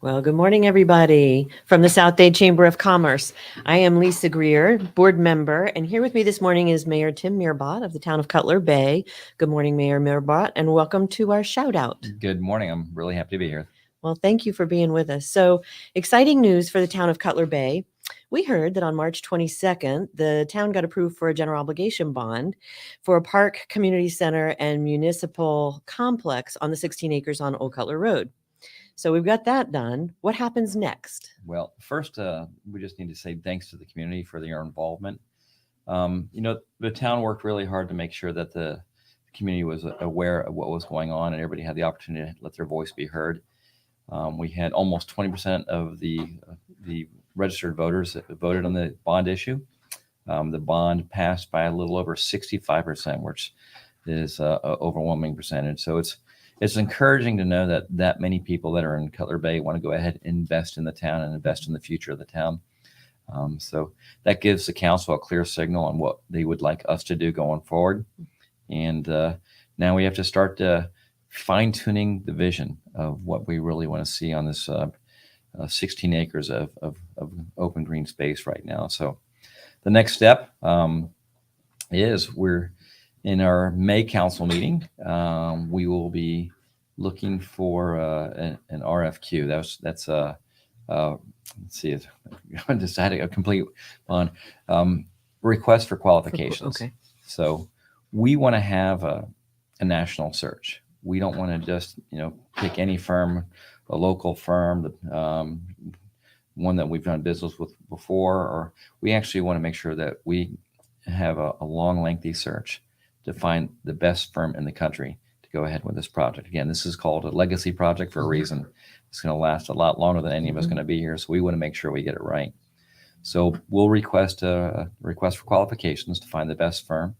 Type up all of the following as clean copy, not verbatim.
Well, good morning, everybody, from the South Dade Chamber of Commerce. I am Lisa Greer, board member, and here with me this morning is Mayor Tim Meerbott of the town of Cutler Bay. Good morning, Mayor Meerbott, and welcome to our Shoutout. Good morning. I'm really happy to be here. Well, thank you for being with us. So, exciting news for the town of Cutler Bay. We heard that on March 22nd, the town got approved for a general obligation bond for a park, community center, and municipal complex on the 16 acres on Old Cutler Road. So we've got that done. What happens next? Well, first, we just need to say thanks to the community for their involvement. The town worked really hard to make sure that the community was aware of what was going on and everybody had the opportunity to let their voice be heard. We had almost 20% of the registered voters that voted on the bond issue. The bond passed by a little over 65%, which is an overwhelming percentage. So it's encouraging to know that many people that are in Cutler Bay want to go ahead and invest in the town and invest in the future of the town. So that gives the council a clear signal on what they would like us to do going forward. And now we have to start fine tuning the vision of what we really want to see on this 16 acres of open green space right now. So the next step is we're in our May council meeting. We will be looking for an RFQ. That's let's see, I decided a complete on request for qualifications. Okay. So we want to have a national search. We don't want to just pick any firm, a local firm, one that we've done business with before, or we actually want to make sure that we have a long, lengthy search to find the best firm in the country to go ahead with this project. Again, this is called a legacy project for a reason. It's going to last a lot longer than any of us going to be here, so we want to make sure we get it right. So we'll request a request for qualifications to find the best firm.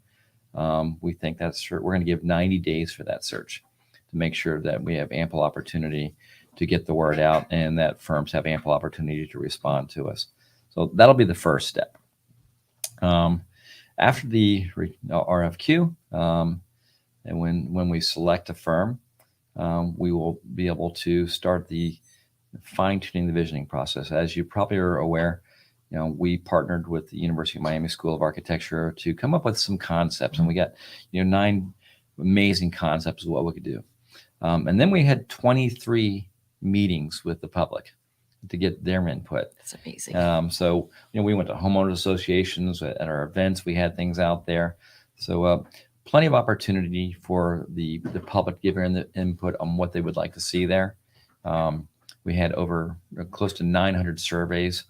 We think we're going to give 90 days for that search to make sure that we have ample opportunity to get the word out and that firms have ample opportunity to respond to us. So that'll be the first step. After the RFQ, and when we select a firm, we will be able to start the fine-tuning the visioning process. As you probably are aware, we partnered with the University of Miami School of Architecture to come up with some concepts, and we got 9 amazing concepts of what we could do. And then we had 23 meetings with the public to get their input. That's amazing. So we went to homeowners associations at our events. We had things out there. So plenty of opportunity for the public to give their input on what they would like to see there. We had over close to 900 surveys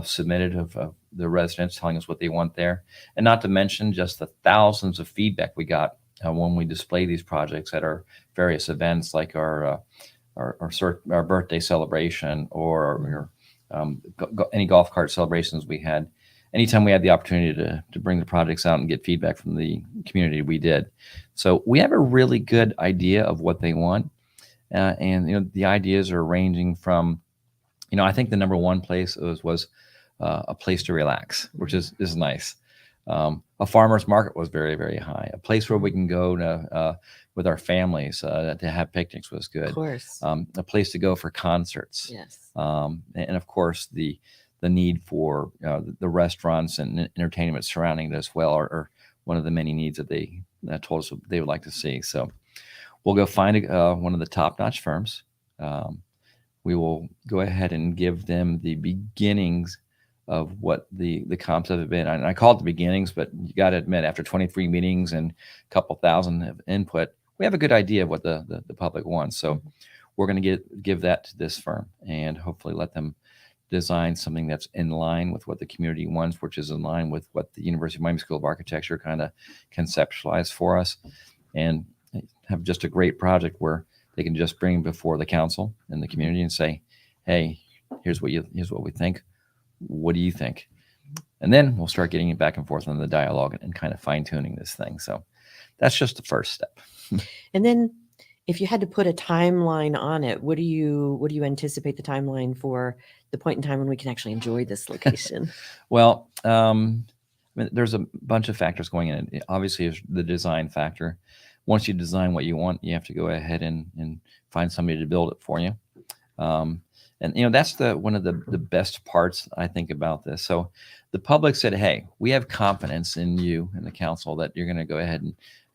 submitted of the residents telling us what they want there. And not to mention just the thousands of feedback we got when we display these projects at our various events, like our birthday celebration or any golf cart celebrations we had. Anytime we had the opportunity to bring the projects out and get feedback from the community, we did. So we have a really good idea of what they want. And the ideas are ranging from, I think the number one place was a place to relax, which is nice. A farmer's market was very, very high. A place where we can go to with our families to have picnics was good. Of course. A place to go for concerts. Yes. And of course the need for the restaurants and entertainment surrounding it as well are one of the many needs that they told us they would like to see. So we'll go find one of the top-notch firms. We will go ahead and give them the beginnings of what the concept have been. And I call it the beginnings, but you got to admit, after 23 meetings and a couple thousand of input, we have a good idea of what the public wants. So we're going to give that to this firm and hopefully let them design something that's in line with what the community wants, which is in line with what the University of Miami School of Architecture kind of conceptualized for us, and have just a great project where they can just bring before the council and the community and say, hey, here's what we think. What do you think? And then we'll start getting it back and forth on the dialogue and kind of fine tuning this thing. So that's just the first step. And then if you had to put a timeline on it, what do you anticipate the timeline for the point in time when we can actually enjoy this location? Well, there's a bunch of factors going in. Obviously, is the design factor. Once you design what you want, you have to go ahead and find somebody to build it for you. And And that's one of the best parts I think about this. So the public said, hey, we have confidence in you and the council that you're going to go ahead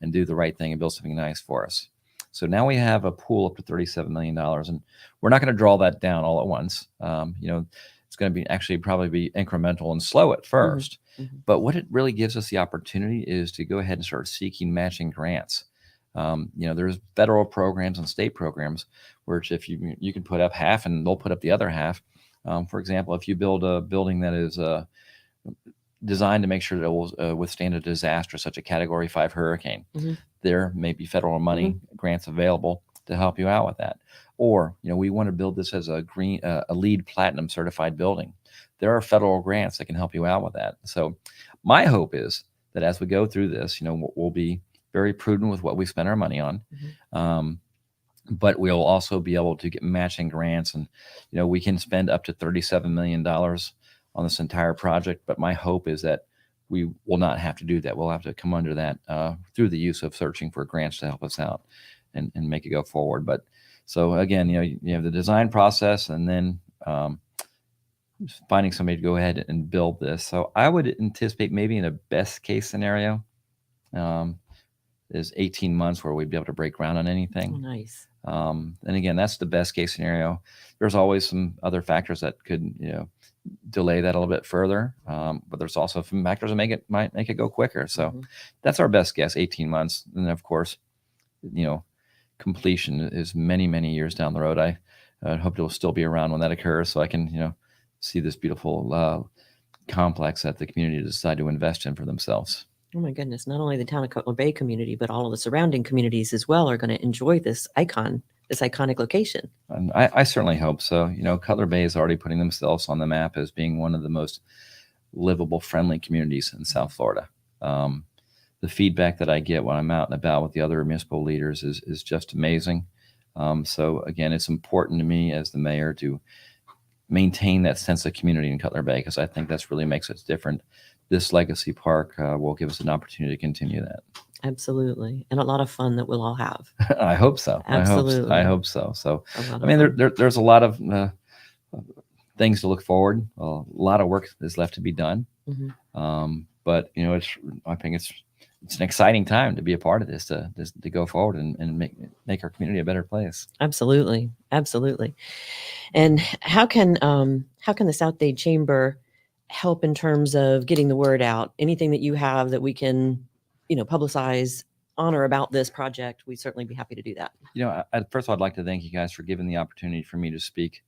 and do the right thing and build something nice for us. So now we have a pool up to $37 million, and we're not going to draw that down all at once. It's going to be actually probably be incremental and slow at first. But what it really gives us the opportunity is to go ahead and start seeking matching grants. There's federal programs and state programs where if you can put up half and they'll put up the other half. For example, if you build a building that is designed to make sure that it will withstand a disaster such a Category 5 hurricane, there may be federal money grants available to help you out with that. Or we want to build this as a LEED Platinum certified building. There are federal grants that can help you out with that. So my hope is that as we go through this, we'll be very prudent with what we spend our money on. But we'll also be able to get matching grants, and we can spend up to $37 million on this entire project. But my hope is that we will not have to do that. We'll have to come under that through the use of searching for grants to help us out and make it go forward. But so again, you have the design process, and then finding somebody to go ahead and build this. So I would anticipate maybe in a best case scenario, is 18 months where we'd be able to break ground on anything. Oh, nice. And again, that's the best case scenario. There's always some other factors that could, delay that a little bit further. But there's also some factors that might make it go quicker. So that's our best guess, 18 months. And then of course, completion is many, many years down the road. I hope it will still be around when that occurs, so I can, see this beautiful complex that the community decide to invest in for themselves. Oh my goodness. Not only the town of Cutler Bay community, but all of the surrounding communities as well are going to enjoy this iconic location. And I certainly hope so. Cutler Bay is already putting themselves on the map as being one of the most livable, friendly communities in South Florida. The feedback that I get when I'm out and about with the other municipal leaders is just amazing. So again, it's important to me as the mayor to maintain that sense of community in Cutler Bay, because I think that's really makes us different. This legacy park will give us an opportunity to continue that. Absolutely. And a lot of fun that we'll all have. I hope so. Absolutely. I hope so. So, there's a lot of things to look forward. A lot of work is left to be done. But I think it's an exciting time to be a part of this, to go forward and make our community a better place. Absolutely. And how can the South Dade Chamber help in terms of getting the word out? Anything that you have that we can, publicize on or about this project, we'd certainly be happy to do that. First of all, I'd like to thank you guys for giving the opportunity for me to speak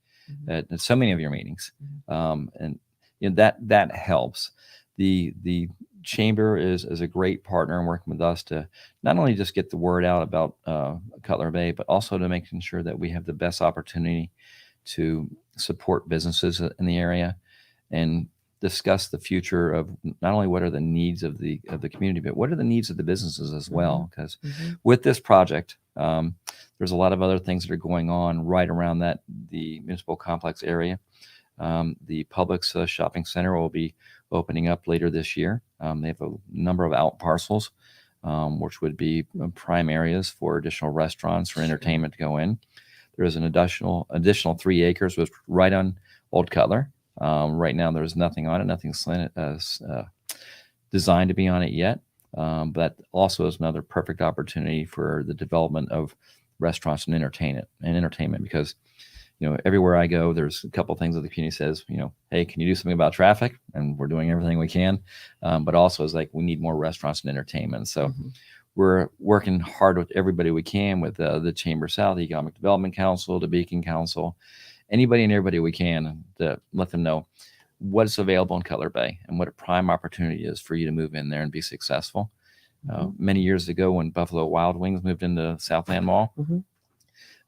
at so many of your meetings. And that helps. The chamber is a great partner in working with us to not only just get the word out about Cutler Bay, but also to making sure that we have the best opportunity to support businesses in the area and discuss the future of not only what are the needs of the community, but what are the needs of the businesses as well. Because with this project, there's a lot of other things that are going on right around the municipal complex area. The Publix shopping center will be opening up later this year. They have a number of out parcels, which would be prime areas for additional restaurants or entertainment to go in. There is an additional 3 acres, which right on Old Cutler. Right now, there's nothing on it, nothing's designed to be on it yet. But also is another perfect opportunity for the development of restaurants and entertainment, because everywhere I go, there's a couple of things that the community says, hey, can you do something about traffic? And we're doing everything we can. But also it's like, we need more restaurants and entertainment. So we're working hard with everybody we can, with the Chamber South, the Economic Development Council, the Beacon Council, anybody and everybody we can, to let them know what's available in Cutler Bay and what a prime opportunity is for you to move in there and be successful. Many years ago, when Buffalo Wild Wings moved into Southland Mall,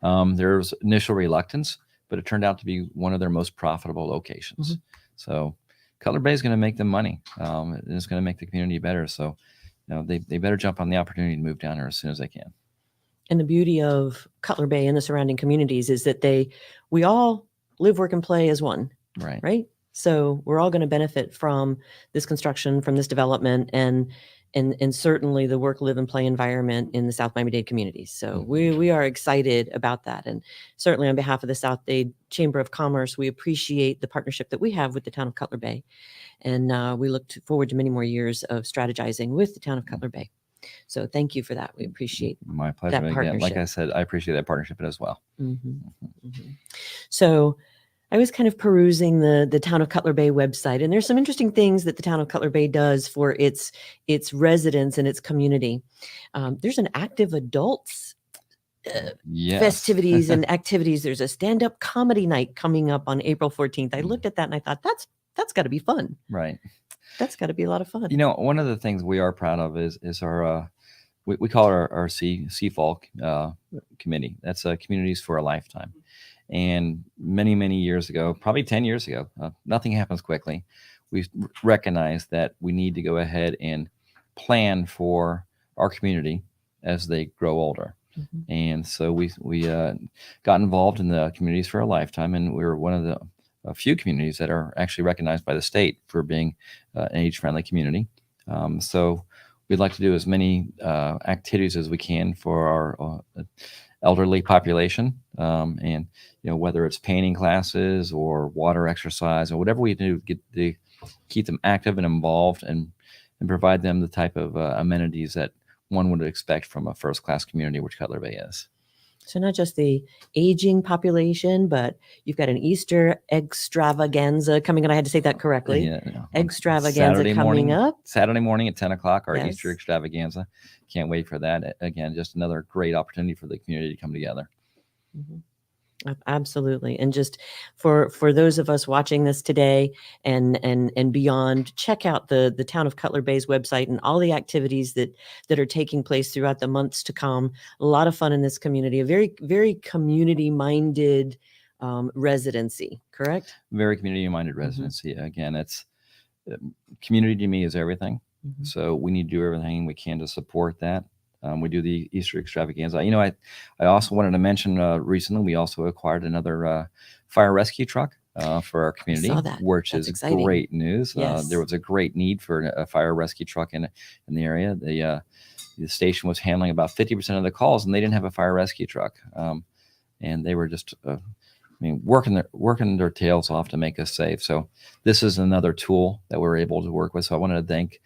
there was initial reluctance, but it turned out to be one of their most profitable locations. So Cutler Bay is going to make them money, and it's going to make the community better. So they better jump on the opportunity to move down here as soon as they can. And the beauty of Cutler Bay and the surrounding communities is that we all live, work, and play as one. Right. So we're all going to benefit from this construction, from this development, and and certainly the work, live, and play environment in the South Miami-Dade communities. So we are excited about that. And certainly on behalf of the South Dade Chamber of Commerce, we appreciate the partnership that we have with the town of Cutler Bay. And we look forward to many more years of strategizing with the town of Cutler Bay. So thank you for that. We appreciate My pleasure. that Again, like partnership. I said, I appreciate that partnership as well. So I was kind of perusing the town of Cutler Bay website, and there's some interesting things that the town of Cutler Bay does for its residents and its community. There's an active adults Yes. festivities and activities. There's a stand-up comedy night coming up on April 14th. I looked at that and I thought, that's got to be fun. Right. That's got to be a lot of fun. You know, one of the things we are proud of is our we call it our CFAL committee. That's Communities for a Lifetime. And many years ago, probably 10 years ago, nothing happens quickly. We recognized that we need to go ahead and plan for our community as they grow older. And so we got involved in the Communities for a Lifetime, and we were one of the a few communities that are actually recognized by the state for being an age-friendly community. So we'd like to do as many activities as we can for our elderly population, and whether it's painting classes or water exercise or whatever we do to keep them active and involved, and provide them the type of amenities that one would expect from a first-class community, which Cutler Bay is. So not just the aging population, but you've got an Easter extravaganza coming on. I had to say that correctly. Yeah, Extravaganza coming up. Saturday morning at 10 o'clock, our Yes. Easter extravaganza. Can't wait for that. Again, just another great opportunity for the community to come together. Absolutely. And just for those of us watching this today and beyond, check out the town of Cutler Bay's website and all the activities that are taking place throughout the months to come. A lot of fun in this community, a very community minded residency, correct? Very community minded residency. Again, it's community to me is everything. So we need to do everything we can to support that. We do the Easter extravaganza. I also wanted to mention recently we also acquired another fire rescue truck for our community, which That's is exciting. Great news. Yes. There was a great need for a fire rescue truck in the area. The station was handling about 50% of the calls, and they didn't have a fire rescue truck, and they were just working their tails off to make us safe. So this is another tool that we're able to work with. So I wanted to thank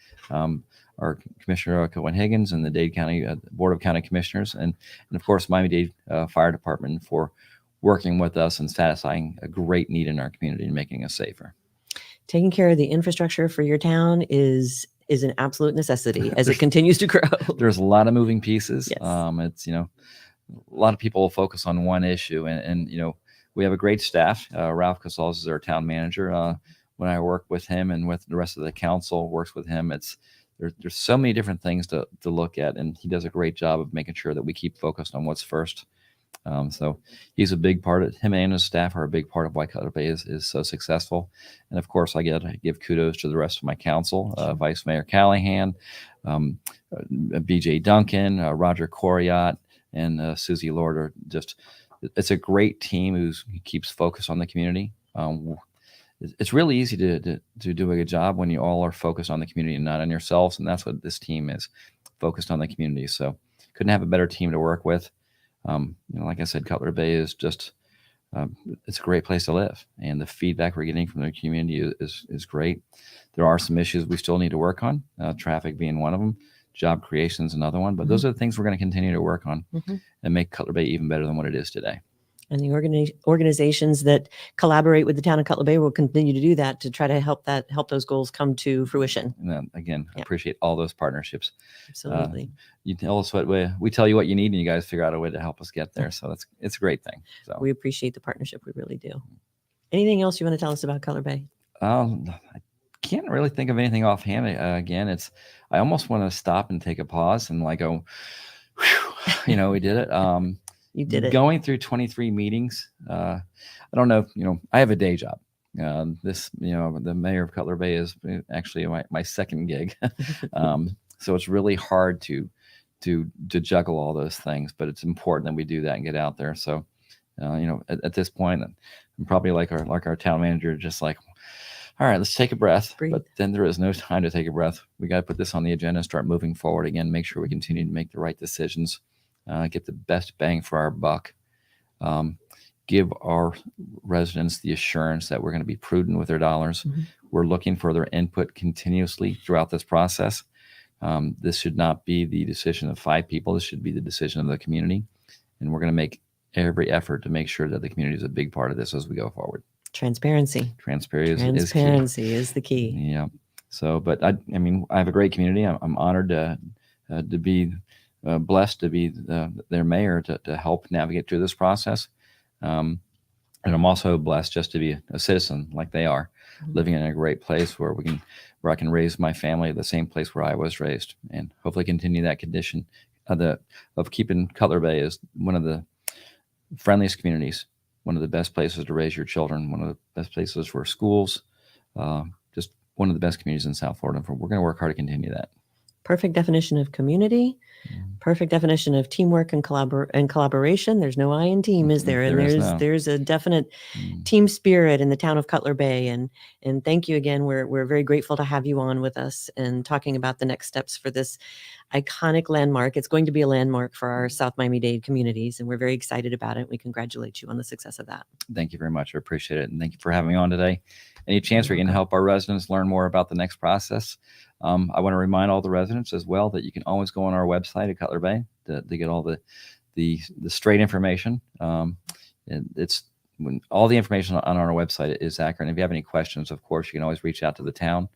our Commissioner Cohen Higgins and the Dade County Board of County Commissioners, and of course Miami-Dade Fire Department for working with us and satisfying a great need in our community and making us safer. Taking care of the infrastructure for your town is an absolute necessity as it continues to grow. There's a lot of moving pieces. Yes. It's a lot of people focus on one issue, and we have a great staff. Ralph Casals is our town manager. When I work with him and with the rest of the council works with him, there's so many different things to look at, and he does a great job of making sure that we keep focused on what's first. So he's a big part of him, and his staff are a big part of why Cutler Bay is so successful. And of course, I give kudos to the rest of my council, Vice Mayor Callahan, BJ Duncan, Roger Coriat, and Susie Lord are it's a great team who keeps focus on the community. It's really easy to do a good job when you all are focused on the community and not on yourselves. And that's what this team is, focused on the community. So couldn't have a better team to work with. Like I said, Cutler Bay is just, it's a great place to live. And the feedback we're getting from the community is great. There are some issues we still need to work on, traffic being one of them, job creation is another one. But those are the things we're going to continue to work on and make Cutler Bay even better than what it is today. And the organizations that collaborate with the town of Cutler Bay will continue to do that to try to help those goals come to fruition. And again, I appreciate all those partnerships. Absolutely. You tell us we tell you what you need, and you guys figure out a way to help us get there. So it's a great thing. So we appreciate the partnership. We really do. Anything else you want to tell us about Cutler Bay? I can't really think of anything offhand. Again, I almost want to stop and take a pause and go, whew, we did it. You did it. Going through 23 meetings. I don't know. I have a day job. The mayor of Cutler Bay is actually my second gig. So it's really hard to juggle all those things, but it's important that we do that and get out there. So, at this point, I'm probably like our town manager, just like, All right, let's take a breath. Breathe. But then there is no time to take a breath. We got to put this on the agenda and start moving forward again. Make sure we continue to make the right decisions, get the best bang for our buck. Give our residents the assurance that we're going to be prudent with their dollars. Mm-hmm. We're looking for their input continuously throughout this process. This should not be the decision of 5 people. This should be the decision of the community. And we're going to make every effort to make sure that the community is a big part of this as we go forward. Transparency. Transparency is the key. Yeah. So, but I mean, I have a great community. I'm honored to be blessed to be their mayor to help navigate through this process. And I'm also blessed just to be a citizen like they are, living in a great place where I can raise my family at the same place where I was raised, and hopefully continue that condition of keeping Cutler Bay as one of the friendliest communities, one of the best places to raise your children, one of the best places for schools, just one of the best communities in South Florida. We're going to work hard to continue that. Perfect definition of community. Perfect definition of teamwork and collaboration. There's no I in team, is there? And there's a definite team spirit in the town of Cutler Bay. And thank you again. We're very grateful to have you on with us and talking about the next steps for this iconic landmark. It's going to be a landmark for our South Miami-Dade communities, and we're very excited about it. We congratulate you on the success of that. Thank you very much. I appreciate it. And thank you for having me on today. Any chance we can help our residents learn more about the next process? I want to remind all the residents as well that you can always go on our website at Cutler Bay to get all the straight information. It's when all the information on our website is accurate. And if you have any questions, of course, you can always reach out to the town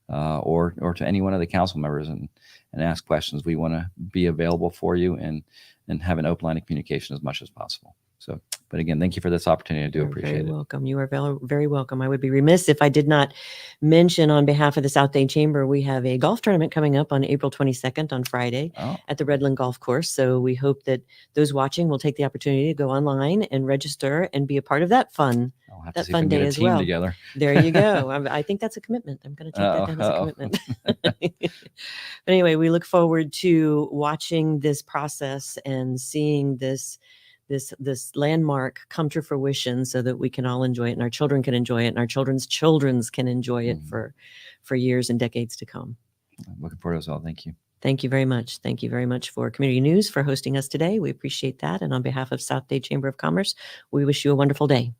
or to any one of the council members and ask questions. We want to be available for you and have an open line of communication as much as possible. So, but again, thank you for this opportunity. I do appreciate it. Welcome. You are very, very welcome. I would be remiss if I did not mention on behalf of the South Dade Chamber, we have a golf tournament coming up on April 22nd on Friday at the Redland Golf Course. So we hope that those watching will take the opportunity to go online and register and be a part of that fun. That fun day as well. Together. There you go. I think that's a commitment. I'm going to take that down as a commitment. But anyway, we look forward to watching this process and seeing this landmark come to fruition so that we can all enjoy it and our children can enjoy it and our children's can enjoy it for years and decades to come. I'm looking forward to it as well. Thank you. Thank you very much. Thank you very much for Community News for hosting us today. We appreciate that. And on behalf of South Dade Chamber of Commerce, we wish you a wonderful day.